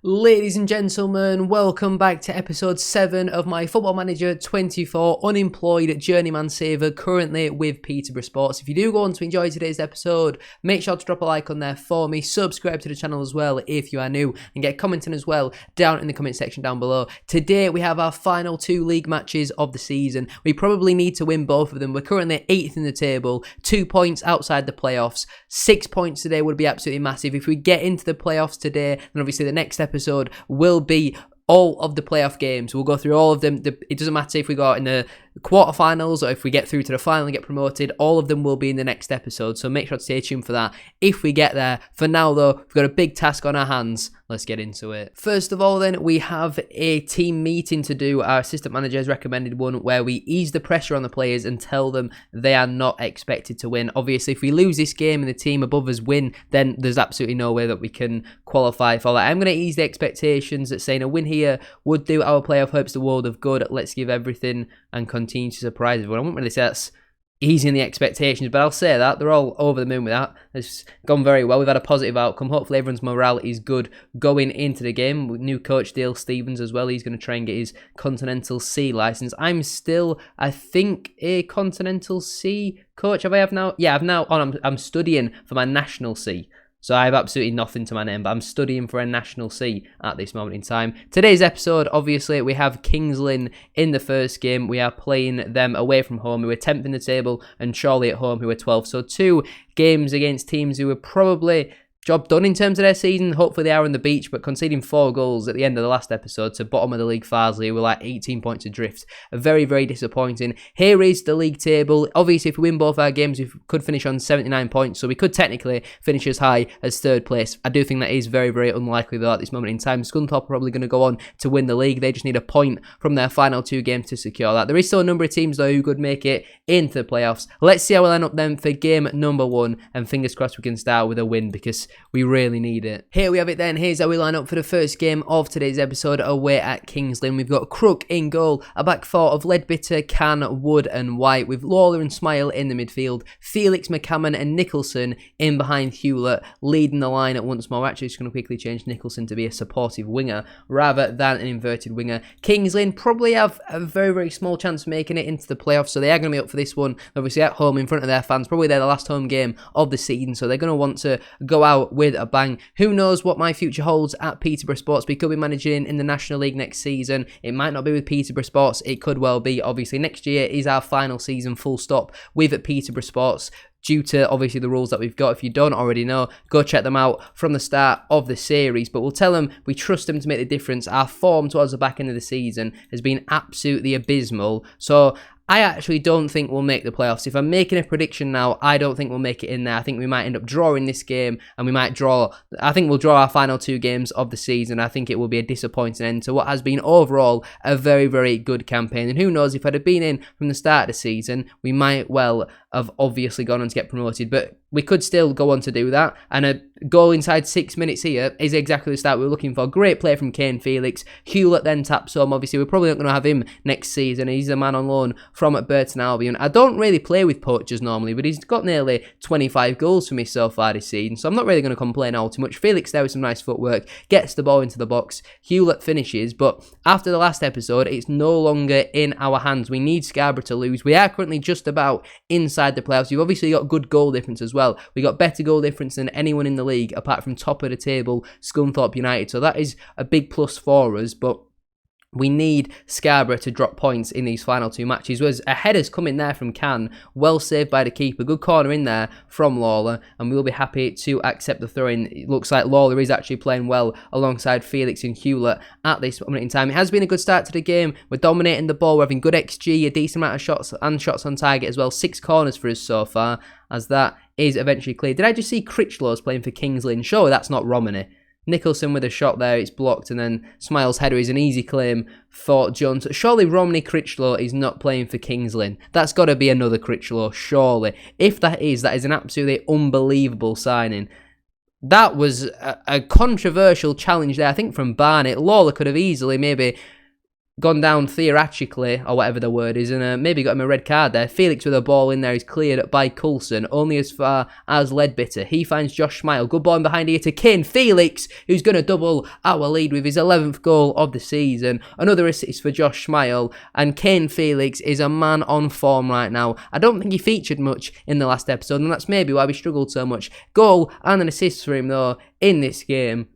Ladies and gentlemen, welcome back to episode 7 of my Football Manager 24 unemployed journeyman saver currently with Peterborough Sports. If you do go on to enjoy today's episode, make sure to drop a like on there for me, subscribe to the channel as well if you are new, and get commenting as well down in the comment section down below. Today we have our final 2 league matches of the season. We probably need to win both of them. We're currently 8th in the table, 2 points outside the playoffs. 6 points today would be absolutely massive. If we get into the playoffs today, then obviously the next episode will be all of the playoff games. We'll go through all of them. It doesn't matter if we go out in the quarterfinals or if we get through to the final and get promoted. All of them will be in the next episode, so make sure to stay tuned for that if we get there. For now though, we've got a big task on our hands. Let's get into it. First of all then, we have a team meeting to do. Our assistant manager has recommended one where we ease the pressure on the players and tell them they are not expected to win. Obviously, if we lose this game and the team above us win, then there's absolutely no way that we can qualify for that. I'm going to ease the expectations that saying a win here would do our playoff hopes the world of good. Let's give everything and continue to surprise everyone. I wouldn't really say that's easing the expectations, but I'll say that they're all over the moon with that. It's gone very well. We've had a positive outcome. Hopefully everyone's morale is good going into the game. New coach Dale Stevens as well. He's going to try and get his Continental C license. I'm still, I think, a Continental C coach. I've now I'm studying for my National C. So I have absolutely nothing to my name, but I'm studying for a National C at this moment in time. Today's episode, obviously, we have Kings Lynn in the first game. We are playing them away from home, who are 10th in the table, and Chorley at home, who are 12th. So 2 games against teams who are probably job done in terms of their season. Hopefully they are on the beach, but conceding 4 goals at the end of the last episode to bottom of the league Farsley, we're like 18 points adrift. Very, very disappointing. Here is the league table. Obviously, if we win both our games, we could finish on 79 points, so we could technically finish as high as 3rd place. I do think that is very, very unlikely though at this moment in time. Scunthorpe are probably going to go on to win the league. They just need a point from their final 2 games to secure that. There is still a number of teams though who could make it into the playoffs. Let's see how we'll end up then for game number 1, and fingers crossed we can start with a win because we really need it. Here we have it then. Here's how we line up for the first game of today's episode away at Kings Lynn. We've got Crook in goal, a back 4 of Ledbetter, Can, Wood and White, with Lawler and Smile in the midfield, Felix, McCammon and Nicholson in behind Hewlett, leading the line at once more. We're actually just going to quickly change Nicholson to be a supportive winger rather than an inverted winger. Kings Lynn probably have a very, very small chance of making it into the playoffs, so they are going to be up for this one. Obviously at home in front of their fans, probably they're the last home game of the season, so they're going to want to go out with a bang. Who knows what my future holds at Peterborough Sports? We could be managing in the National League next season. It might not be with Peterborough Sports. It could well be. Obviously, next year is our final season, full stop, with Peterborough Sports, due to obviously the rules that we've got. If you don't already know, go check them out from the start of the series. But we'll tell them we trust them to make the difference. Our form towards the back end of the season has been absolutely abysmal. So I actually don't think we'll make the playoffs. If I'm making a prediction now, I don't think we'll make it in there. I think we might end up drawing this game, and we might draw. I think we'll draw our final 2 games of the season. I think it will be a disappointing end to what has been overall a very, very good campaign. And who knows, if I'd have been in from the start of the season, we might well have obviously gone on to get promoted. But we could still go on to do that, and a goal inside 6 minutes here is exactly the start we were looking for. Great play from Kane Felix. Hewlett then taps home. Obviously, we're probably not going to have him next season. He's a man on loan from Burton Albion. I don't really play with poachers normally, but he's got nearly 25 goals for me so far this season, so I'm not really going to complain all too much. Felix there with some nice footwork, gets the ball into the box. Hewlett finishes, but after the last episode, it's no longer in our hands. We need Scarborough to lose. We are currently just about inside the playoffs. You've obviously got good goal difference as well. We got better goal difference than anyone in the league apart from top of the table Scunthorpe United, so that is a big plus for us. But we need Scarborough to drop points in these final 2 matches. Was a header's come in there from Can, well saved by the keeper, good corner in there from Lawler, and we'll be happy to accept the throw-in. It looks like Lawler is actually playing well alongside Felix and Hewlett at this moment in time. It has been a good start to the game. We're dominating the ball, we're having good XG, a decent amount of shots and shots on target as well. 6 corners for us so far, as that is eventually clear. Did I just see Critchlow's playing for Kings Lynn? Surely that's not Romney. Nicholson with a shot there, it's blocked, and then Smiles' header is an easy claim for Jones. Surely Romney Critchlow is not playing for Kings Lynn. That's got to be another Critchlow, surely. If that is an absolutely unbelievable signing. That was a controversial challenge there, I think, from Barnett. Lawler could have easily maybe gone down theatrically, or whatever the word is, and maybe got him a red card there. Felix with a ball in there is cleared by Coulson, only as far as Leadbitter. He finds Josh Smile. Good ball in behind here to Kane. Felix, who's going to double our lead with his 11th goal of the season. Another assist for Josh Smile, and Kane Felix is a man on form right now. I don't think he featured much in the last episode, and that's maybe why we struggled so much. Goal and an assist for him, though, in this game.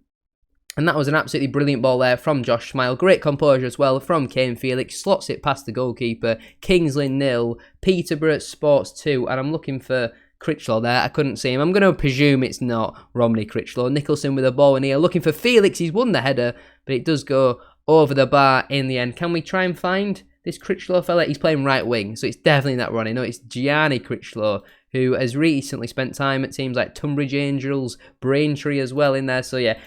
And that was an absolutely brilliant ball there from Josh Smile. Great composure as well from Kane Felix. Slots it past the goalkeeper. Kingsley 0, Peterborough Sports 2. And I'm looking for Critchlow there. I couldn't see him. I'm going to presume it's not Romney Critchlow. Nicholson with a ball in here. Looking for Felix. He's won the header, but it does go over the bar in the end. Can we try and find this Critchlow fella? He's playing right wing, so it's definitely not Ronnie. No, it's Gianni Critchlow, who has recently spent time at teams like Tunbridge Angels, Braintree as well in there. So yeah,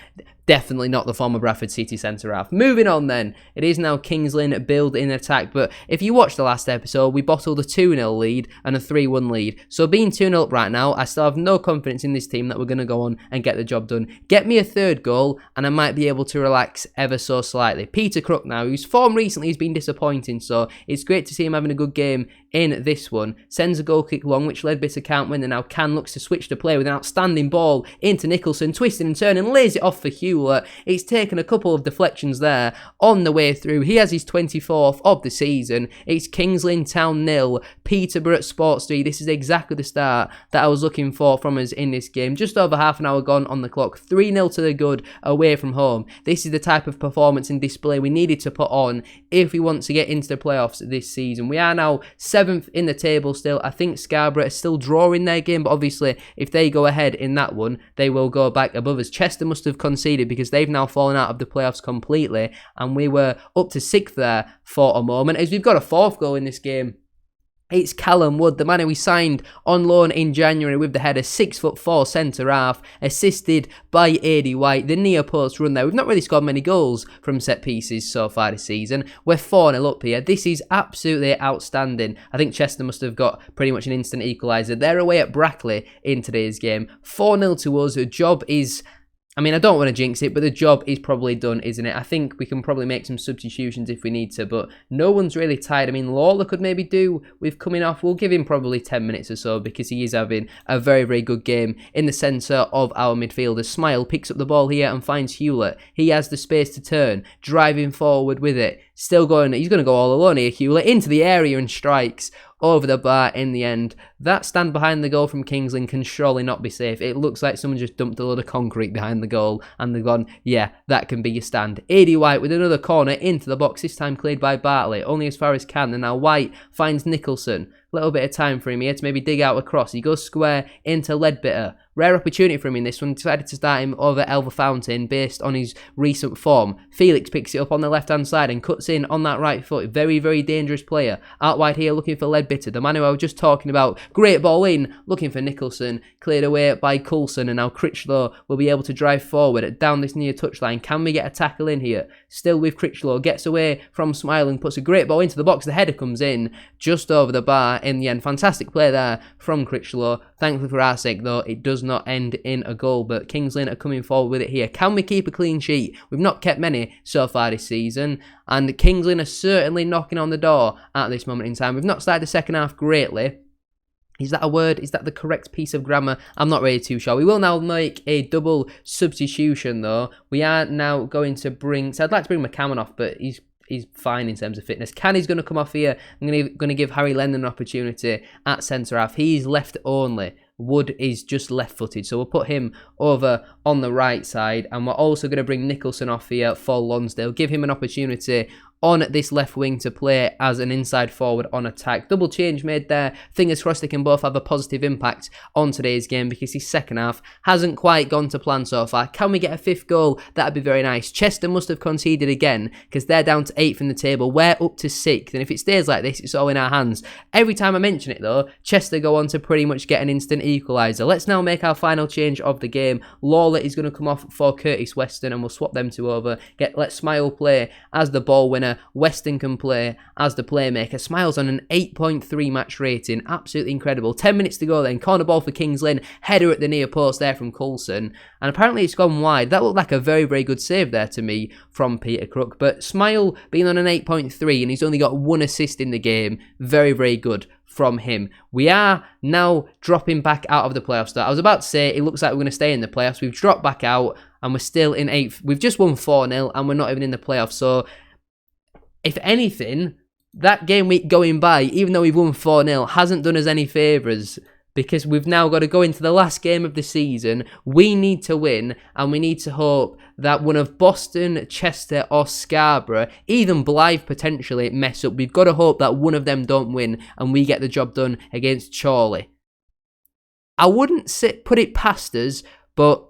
definitely not the former Bradford City centre-half. Moving on then, it is now Kings Lynn build in attack, but if you watched the last episode, we bottled a 2-0 lead and a 3-1 lead. So being 2-0 up right now, I still have no confidence in this team that we're going to go on and get the job done. Get me a third goal and I might be able to relax ever so slightly. Peter Crook now, whose form recently has been disappointing, so it's great to see him having a good game in this one. Sends a goal kick long, which Leadbitter can't win, and now Can looks to switch the play with an outstanding ball into Nicholson, twisting and turning, lays it off for Hugh. It's taken a couple of deflections there on the way through. He has his 24th of the season. It's Kings Lynn Town 0, Peterborough Sports 3. This is exactly the start that I was looking for from us in this game. Just over half an hour gone on the clock. 3-0 to the good away from home. This is the type of performance and display we needed to put on if we want to get into the playoffs this season. We are now 7th in the table still. I think Scarborough is still drawing their game, but obviously if they go ahead in that one, they will go back above us. Chester must have conceded because they've now fallen out of the playoffs completely, and we were up to 6th there for a moment, as we've got a 4th goal in this game. It's Callum Wood, the man who we signed on loan in January with the header, 6'4" centre-half, assisted by AD White. The near post run there. We've not really scored many goals from set pieces so far this season. We're 4-0 up here. This is absolutely outstanding. I think Chester must have got pretty much an instant equaliser. They're away at Brackley in today's game. 4-0 to us. The job is... I mean, I don't want to jinx it, but the job is probably done, isn't it? I think we can probably make some substitutions if we need to, but no one's really tired. I mean, Lawler could maybe do with coming off. We'll give him probably 10 minutes or so because he is having a very, very good game in the centre of our midfielders. Smile picks up the ball here and finds Hewlett. He has the space to turn, driving forward with it. Still going, he's going to go all alone here, Hewlett, into the area and strikes over the bar in the end. That stand behind the goal from Kingsland can surely not be safe. It looks like someone just dumped a load of concrete behind the goal and they've gone, yeah, that can be your stand. AD White with another corner into the box, this time cleared by Bartley, only as far as Can, and now White finds Nicholson. Little bit of time for him here to maybe dig out a cross. He goes square into Leadbitter. Rare opportunity for him in this one. Decided to start him over Elva Fountain based on his recent form. Felix picks it up on the left-hand side and cuts in on that right foot. Very, very dangerous player. Out wide here looking for Leadbitter, the man who I was just talking about. Great ball in, looking for Nicholson. Cleared away by Coulson, and now Critchlow will be able to drive forward down this near touchline. Can we get a tackle in here? Still with Critchlow. Gets away from Smile and puts a great ball into the box. The header comes in just over the bar in the end. Fantastic play there from Critchlow. Thankfully for our sake, though, it does not end in a goal, but Kings Lynn are coming forward with it here. Can we keep a clean sheet? We've not kept many so far this season, and Kings Lynn are certainly knocking on the door at this moment in time. We've not started the second half greatly. Is that a word? Is that the correct piece of grammar? I'm not really too sure. We will now make a double substitution, though. We are now going to bring... So I'd like to bring McCammon off, but he's fine in terms of fitness. Canny's going to come off here. I'm going to give Harry Lennon an opportunity at centre-half. He's left only. Wood is just left-footed, so we'll put him over on the right side, and we're also going to bring Nicholson off here for Lonsdale. Give him an opportunity on this left wing to play as an inside forward on attack. Double change made there. Fingers crossed they can both have a positive impact on today's game because his second half hasn't quite gone to plan so far. Can we get a 5th goal? That'd be very nice. Chester must have conceded again because they're down to 8th in the table. We're up to 6th, and if it stays like this, it's all in our hands. Every time I mention it, though, Chester go on to pretty much get an instant equaliser. Let's now make our final change of the game. Lawler is going to come off for Curtis Weston, and we'll swap them two over. Let Smile play as the ball winner where Weston can play as the playmaker. Smiles on an 8.3 match rating. Absolutely incredible. 10 minutes to go then. Corner ball for Kings Lynn. Header at the near post there from Coulson. And apparently it's gone wide. That looked like a very, very good save there to me from Peter Crook. But Smile being on an 8.3 and he's only got 1 assist in the game. Very, very good from him. We are now dropping back out of the playoffs. I was about to say it looks like we're going to stay in the playoffs. We've dropped back out and we're still in 8th. We've just won 4-0 and we're not even in the playoffs. So if anything, that game week going by, even though we've won 4-0, hasn't done us any favours, because we've now got to go into the last game of the season. We need to win, and we need to hope that one of Boston, Chester or Scarborough, even Blythe potentially, mess up. We've got to hope that one of them don't win and we get the job done against Chorley. I wouldn't put it past us, but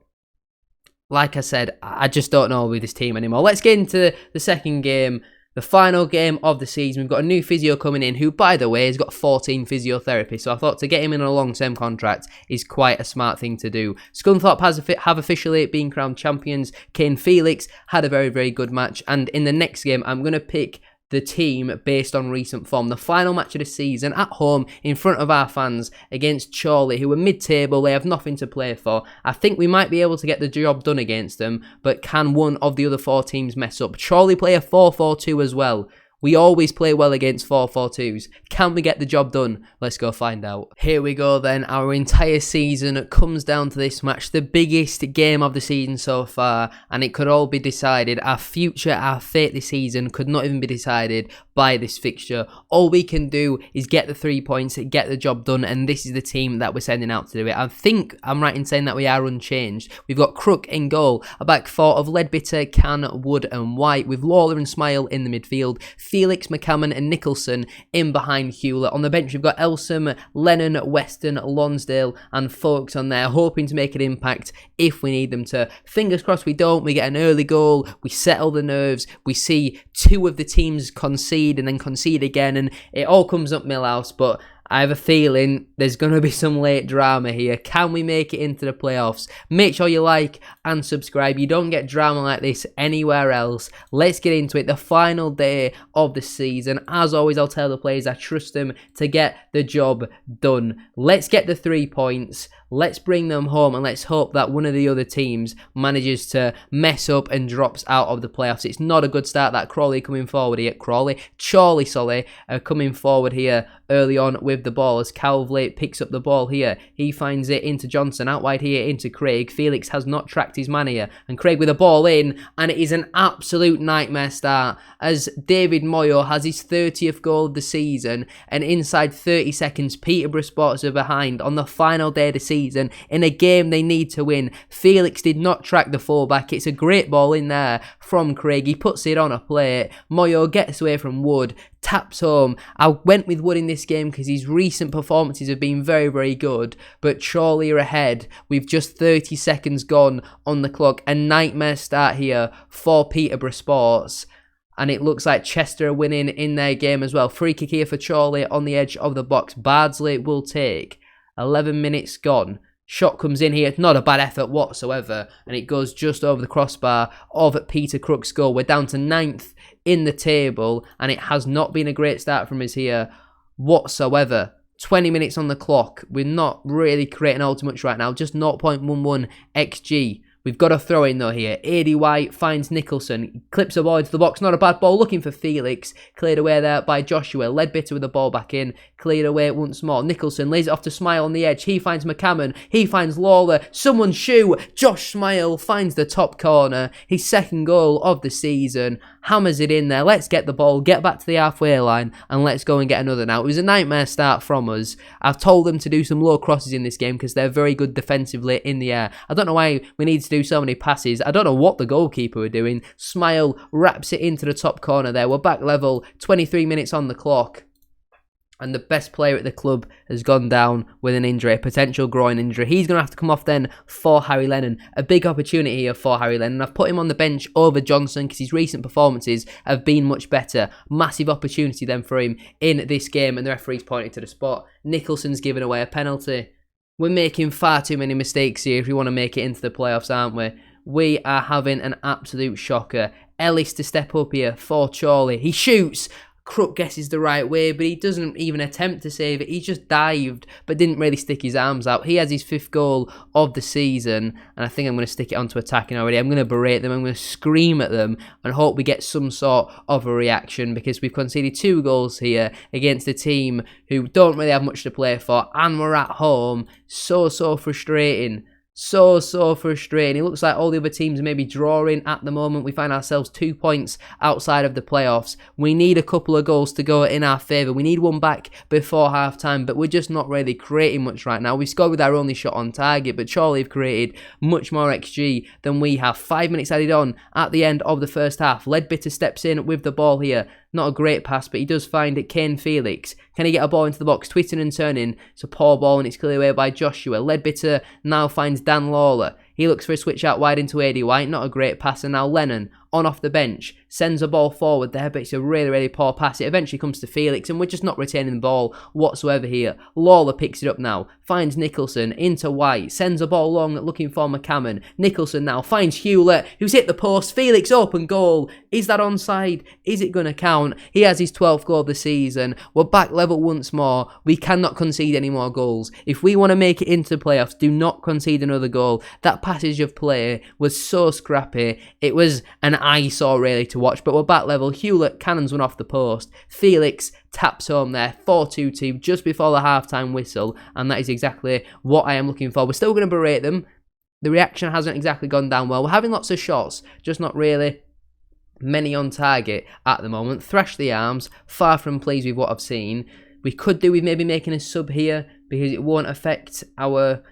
like I said, I just don't know with this team anymore. Let's get into the second game. The final game of the season. We've got a new physio coming in who, by the way, has got 14 physiotherapy. So I thought to get him in a long-term contract is quite a smart thing to do. Scunthorpe have officially been crowned champions. Kane Felix had a very, very good match. And in the next game, I'm going to pick the team based on recent form. The final match of the season at home in front of our fans against Chorley, who are mid-table. They have nothing to play for. I think we might be able to get the job done against them, but can one of the other 4 teams mess up? Chorley play a 4-4-2 as well. We always play well against 4-4-2s. Can we get the job done? Let's go find out. Here we go then. Our entire season comes down to this match. The biggest game of the season so far. And it could all be decided. Our future, our fate this season could not even be decided by this fixture. All we can do is get the 3 points, get the job done. And this is the team that we're sending out to do it. I think I'm right in saying that we are unchanged. We've got Crook in goal. A back 4 of Leadbitter, Can, Wood and White. With Lawler and Smile in the midfield. Felix, McCammon and Nicholson in behind Hewlett. On the bench we've got Elsom, Lennon, Weston, Lonsdale and Folks on there, hoping to make an impact if we need them to. Fingers crossed we don't. We get an early goal, we settle the nerves, we see 2 of the teams concede and then concede again, and it all comes up Millhouse. But I have a feeling there's going to be some late drama here. Can we make it into the playoffs? Make sure you like and subscribe. You don't get drama like this anywhere else. Let's get into it. The final day of the season. As always, I'll tell the players I trust them to get the job done. Let's get the 3 points. Let's bring them home and let's hope that one of the other teams manages to mess up and drops out of the playoffs. It's not a good start that Chorley coming forward here. Chorley coming forward here early on with the ball as Calvley picks up the ball here. He finds it into Johnson, out wide here into Craig. Felix has not tracked his man here. And Craig with the ball in, and it is an absolute nightmare start as David Moyo has his 30th goal of the season, and inside 30 seconds Peterborough Sports are behind on the final day of the season in a game they need to win. Felix did not track the fullback. It's a great ball in there from Craig. He puts it on a plate. Moyo gets away from Wood, taps home. I went with Wood in this game because his recent performances have been very, very good. But Chorley are ahead with just 30 seconds gone on the clock. A nightmare start here for Peterborough Sports. And it looks like Chester are winning in their game as well. Free kick here for Chorley on the edge of the box. Bardsley will take. 11 minutes gone. Shot comes in here. Not a bad effort whatsoever. And it goes just over the crossbar of Peter Crook's goal. We're down to 9th in the table. And it has not been a great start from us here whatsoever. 20 minutes on the clock. We're not really creating all too much right now. Just 0.11 XG. We've got a throw in though here. AD White finds Nicholson. Clips a ball into the box. Not a bad ball. Looking for Felix. Cleared away there by Joshua. Leadbitter with the ball back in. Cleared away once more. Nicholson lays it off to Smile on the edge. He finds McCammon. He finds Lawler. Someone's shoe. Josh Smile finds the top corner. His second goal of the season. Hammers it in there. Let's get the ball. Get back to the halfway line. And let's go and get another now. It was a nightmare start from us. I've told them to do some low crosses in this game because they're very good defensively in the air. I don't know why we need to do so many passes. I don't know what the goalkeeper were doing. Smile wraps it into the top corner there. We're back level. 23 minutes on the clock. And the best player at the club has gone down with an injury, a potential groin injury. He's going to have to come off then for Harry Lennon. A big opportunity here for Harry Lennon. I've put him on the bench over Johnson because his recent performances have been much better. Massive opportunity then for him in this game, and the referee's pointed to the spot. Nicholson's given away a penalty. We're making far too many mistakes here if we want to make it into the playoffs, aren't we? we are having an absolute shocker. Ellis to step up here for Chorley. He shoots. Crook guesses the right way, but he doesn't even attempt to save it. He just dived, but didn't really stick his arms out. He has his 5th goal of the season, and I think I'm going to stick it onto attacking already. I'm going to berate them, I'm going to scream at them, and hope we get some sort of a reaction, because we've conceded 2 goals here against a team who don't really have much to play for, and we're at home. So frustrating. So frustrating. It looks like all the other teams are maybe drawing at the moment. We find ourselves 2 points outside of the playoffs. We need a couple of goals to go in our favour. We need one back before half time, but we're just not really creating much right now. We scored with our only shot on target, but Chorley have created much more XG than we have. 5 minutes added on at the end of the first half. Ledbetter steps in with the ball here. Not a great pass, but he does find it. Kane Felix. Can he get a ball into the box? Twisting and turning. It's a poor ball and it's cleared away by Joshua. Ledbetter now finds Dan Lawler. He looks for a switch out wide into AD White. Not a great pass. And now Lennon on off the bench. Sends a ball forward there, but it's a really poor pass. It eventually comes to Felix, and we're just not retaining the ball whatsoever here. Lawler picks it up now. Finds Nicholson into White. Sends a ball long looking for McCammon. Nicholson now finds Hewlett, who's hit the post. Felix open goal. Is that onside? Is it going to count? He has his 12th goal of the season. We're back level once more. We cannot concede any more goals. If we want to make it into the playoffs, do not concede another goal. That passage of play was so scrappy. It was an eyesore really to watch, but we're back level. Hewlett cannons one off the post. Felix taps home there, 4-2 just before the half-time whistle, and that is exactly what I am looking for. We're still going to berate them. The reaction hasn't exactly gone down well. We're having lots of shots, just not really many on target at the moment. Thrash the arms, far from pleased with what I've seen. We could do with maybe making a sub here, because it won't affect our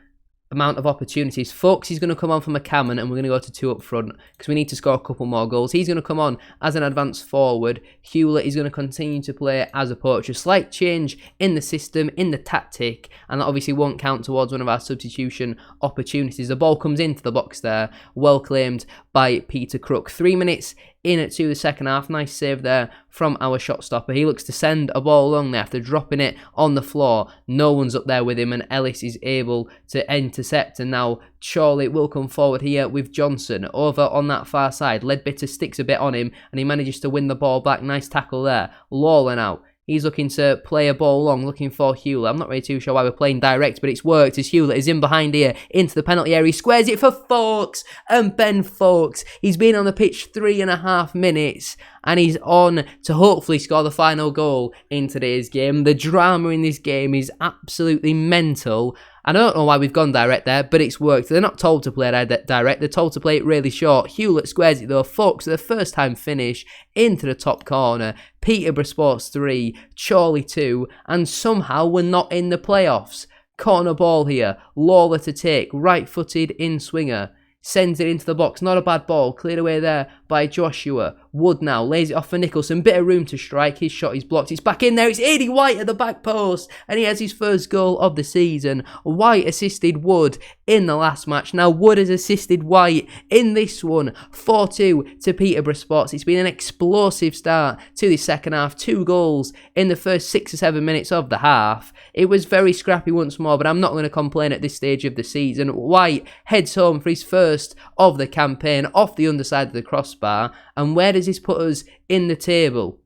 amount of opportunities. Folks, he's going to come on for McCammon, and we're going to go to 2 up front because we need to score a couple more goals. He's going to come on as an advanced forward. Hewlett is going to continue to play as a poacher. Slight change in the system, in the tactic, and that obviously won't count towards one of our substitution opportunities. The ball comes into the box there, well claimed by Peter Crook. 3 minutes in to the second half. Nice save there from our shot stopper. He looks to send a ball along there after dropping it on the floor. No one's up there with him, and Ellis is able to intercept, and now Chorley will come forward here with Johnson over on that far side. Ledbetter sticks a bit on him, and he manages to win the ball back. Nice tackle there. Lawler now. He's looking to play a ball long, looking for Hewlett. I'm not really too sure why we're playing direct, but it's worked as Hewlett is in behind here into the penalty area. He squares it for Fawkes, and Ben Fawkes. He's been on the pitch 3.5 minutes, and he's on to hopefully score the final goal in today's game. The drama in this game is absolutely mental. I don't know why we've gone direct there, but it's worked. They're not told to play direct, they're told to play it really short. Hewlett squares it though. Fawkes, the first time finish into the top corner. Peterborough Sports 3, Chorley 2, and somehow we're not in the playoffs. Corner ball here, Lawler to take, right-footed in-swinger. Sends it into the box, not a bad ball, cleared away there by Joshua. Wood now lays it off for Nicholson, bit of room to strike, his shot is blocked, it's back in there, it's AD White at the back post, and he has his first goal of the season. White assisted Wood in the last match, now Wood has assisted White in this one. 4-2 to Peterborough Sports. It's been an explosive start to the second half, 2 goals in the first 6 or 7 minutes of the half. It was very scrappy once more, but I'm not going to complain at this stage of the season. White heads home for his first of the campaign off the underside of the crossbar, and where does this put us in the table?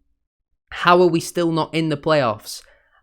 How are we still not in the playoffs?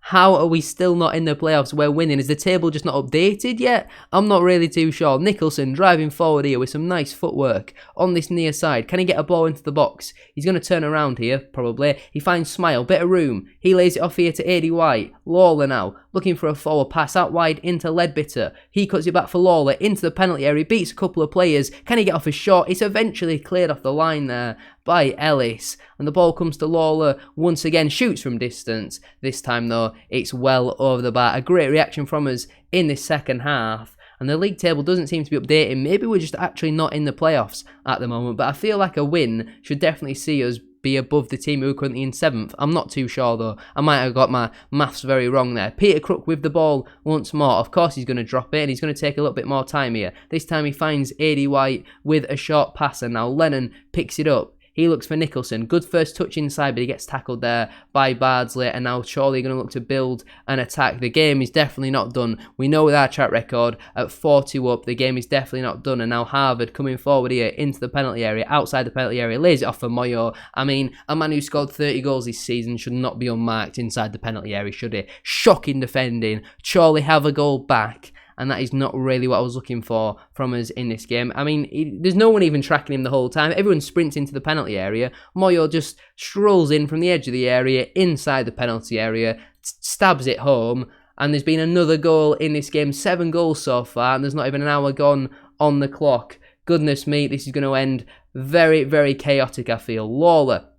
How are we still not in the playoffs? We're winning. Is the table just not updated yet? I'm not really too sure. Nicholson driving forward here with some nice footwork on this near side. Can he get a ball into the box? He's going to turn around here, probably. He finds Smile, bit of room. He lays it off here to AD White. Lawler now, looking for a forward pass out wide into Ledbetter. He cuts it back for Lawler into the penalty area. Beats a couple of players. Can he get off a shot? It's eventually cleared off the line there by Ellis, and the ball comes to Lawler once again, shoots from distance. This time though, it's well over the bar. A great reaction from us in this second half, and the league table doesn't seem to be updating. Maybe we're just actually not in the playoffs at the moment, but I feel like a win should definitely see us be above the team who are currently in 7th. I'm not too sure though. I might have got my maths very wrong there. Peter Crook with the ball once more. Of course he's going to drop it, and he's going to take a little bit more time here. This time he finds AD White with a short pass, and now Lennon picks it up. He looks for Nicholson. Good first touch inside, but he gets tackled there by Bardsley. And now Chorley going to look to build an attack. The game is definitely not done. We know with our track record at 4-2 up, the game is definitely not done. And now Harvard coming forward here into the penalty area, outside the penalty area, lays it off for Moyo. I mean, a man who scored 30 goals this season should not be unmarked inside the penalty area, should he? Shocking defending. Chorley have a goal back. And that is not really what I was looking for from us in this game. I mean, there's no one even tracking him the whole time. Everyone sprints into the penalty area. Moyo just strolls in from the edge of the area, inside the penalty area, stabs it home. And there's been another goal in this game. 7 goals so far, and there's not even an hour gone on the clock. Goodness me, this is going to end very, very chaotic, I feel. Lawler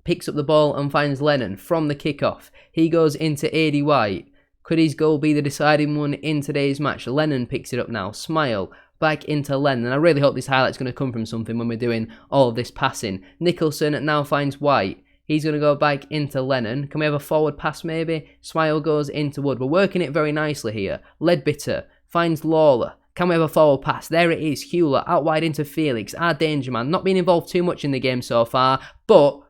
picks up the ball and finds Lennon from the kickoff. He goes into AD White. Could his goal be the deciding one in today's match? Lennon picks it up now. Smile back into Lennon. And I really hope this highlight's going to come from something when we're doing all of this passing. Nicholson now finds White. He's going to go back into Lennon. Can we have a forward pass maybe? Smile goes into Wood. We're working it very nicely here. Leadbitter finds Lawler. Can we have a forward pass? There it is. Hewler out wide into Felix. Our danger man. Not being involved too much in the game so far. But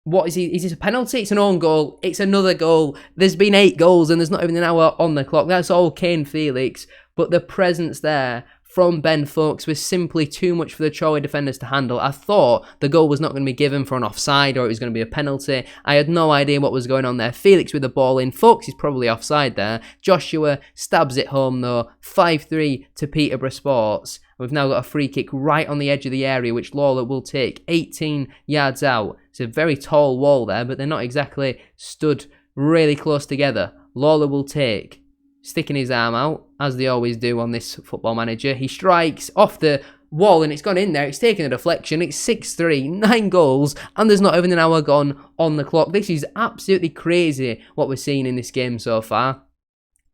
what is he? Is this a penalty? It's an own goal. It's another goal. There's been 8 goals and there's not even an hour on the clock. That's all Kane Felix. But the presence there from Ben Foakes was simply too much for the Chorley defenders to handle. I thought the goal was not going to be given for an offside or it was going to be a penalty. I had no idea what was going on there. Felix with the ball in. Foakes is probably offside there. Joshua stabs it home though. 5-3 to Peterborough Sports. We've now got a free kick right on the edge of the area, which Lawler will take 18 yards out. It's a very tall wall there, but they're not exactly stood really close together. Lawler will take, sticking his arm out, as they always do on this Football Manager. He strikes off the wall and it's gone in there. It's taken a deflection. It's 6-3, 9 goals, and there's not even an hour gone on the clock. This is absolutely crazy what we're seeing in this game so far.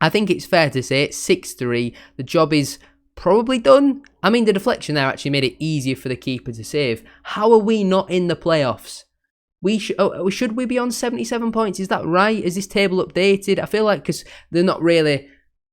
I think it's fair to say it's 6-3. The job is probably done. I mean, the deflection there actually made it easier for the keeper to save. How are we not in the playoffs? Should we be on 77 points? Is that right? Is this table updated? I feel like because they're not really...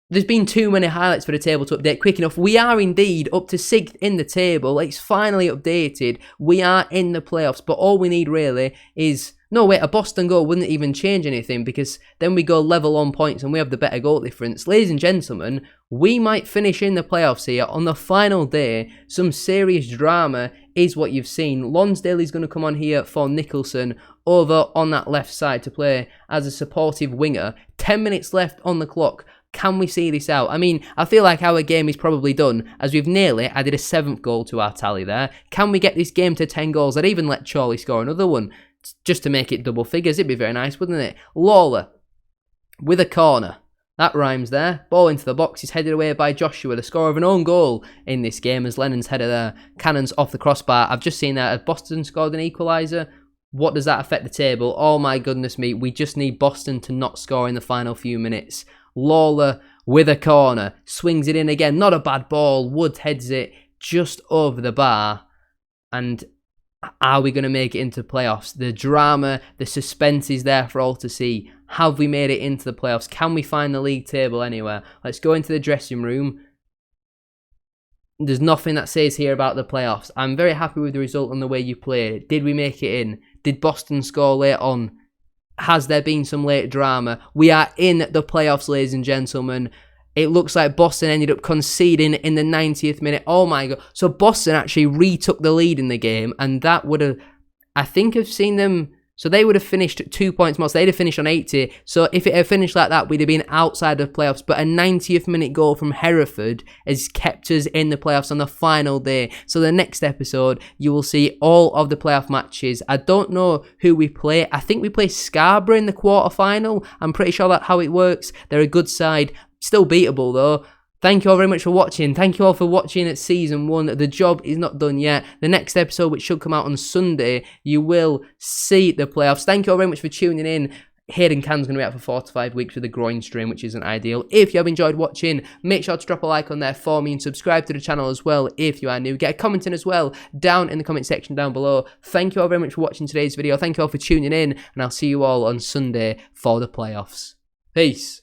There's been too many highlights for the table to update quick enough. We are indeed up to 6th in the table. It's finally updated. We are in the playoffs, but all we need really is... No, wait, a Boston goal wouldn't even change anything because then we go level on points and we have the better goal difference. Ladies and gentlemen, we might finish in the playoffs here on the final day. Some serious drama is what you've seen. Lonsdale is going to come on here for Nicholson over on that left side to play as a supportive winger. 10 minutes left on the clock. Can we see this out? I mean, I feel like our game is probably done as we've nearly added a 7th goal to our tally there. Can we get this game to 10 goals? I'd even let Chorley score another one just to make it double figures. It'd be very nice, wouldn't it? Lawler with a corner. That rhymes there. Ball into the box is headed away by Joshua, the scorer of an own goal in this game as Lennon's header there. Cannons off the crossbar. I've just seen that. Has Boston scored an equaliser? What does that affect the table? Oh my goodness me. We just need Boston to not score in the final few minutes. Lawler with a corner. Swings it in again. Not a bad ball. Wood heads it just over the bar. And are we going to make it into playoffs? The drama, the suspense is there for all to see. Have we made it into the playoffs? Can we find the league table anywhere? Let's go into the dressing room. There's nothing that says here about the playoffs. I'm very happy with the result and the way you played it. Did we make it in? Did Boston score late on? Has there been some late drama? We are in the playoffs, ladies and gentlemen. It looks like Boston ended up conceding in the 90th minute. Oh my God. So Boston actually retook the lead in the game, and that would have, I think I've seen them, so they would have finished 2 points more. So they'd have finished on 80. So if it had finished like that, we'd have been outside of playoffs. But a 90th minute goal from Hereford has kept us in the playoffs on the final day. So the next episode, you will see all of the playoff matches. I don't know who we play. I think we play Scarborough in the quarterfinal. I'm pretty sure that's how it works. They're a good side. Still beatable though. Thank you all very much for watching. Thank you all for watching at Season 1. The job is not done yet. The next episode, which should come out on Sunday, you will see the playoffs. Thank you all very much for tuning in. Hayden Can's going to be out for 4 to 5 weeks with a groin strain, which isn't ideal. If you have enjoyed watching, make sure to drop a like on there for me and subscribe to the channel as well if you are new. Get a comment in as well down in the comment section down below. Thank you all very much for watching today's video. Thank you all for tuning in, and I'll see you all on Sunday for the playoffs. Peace.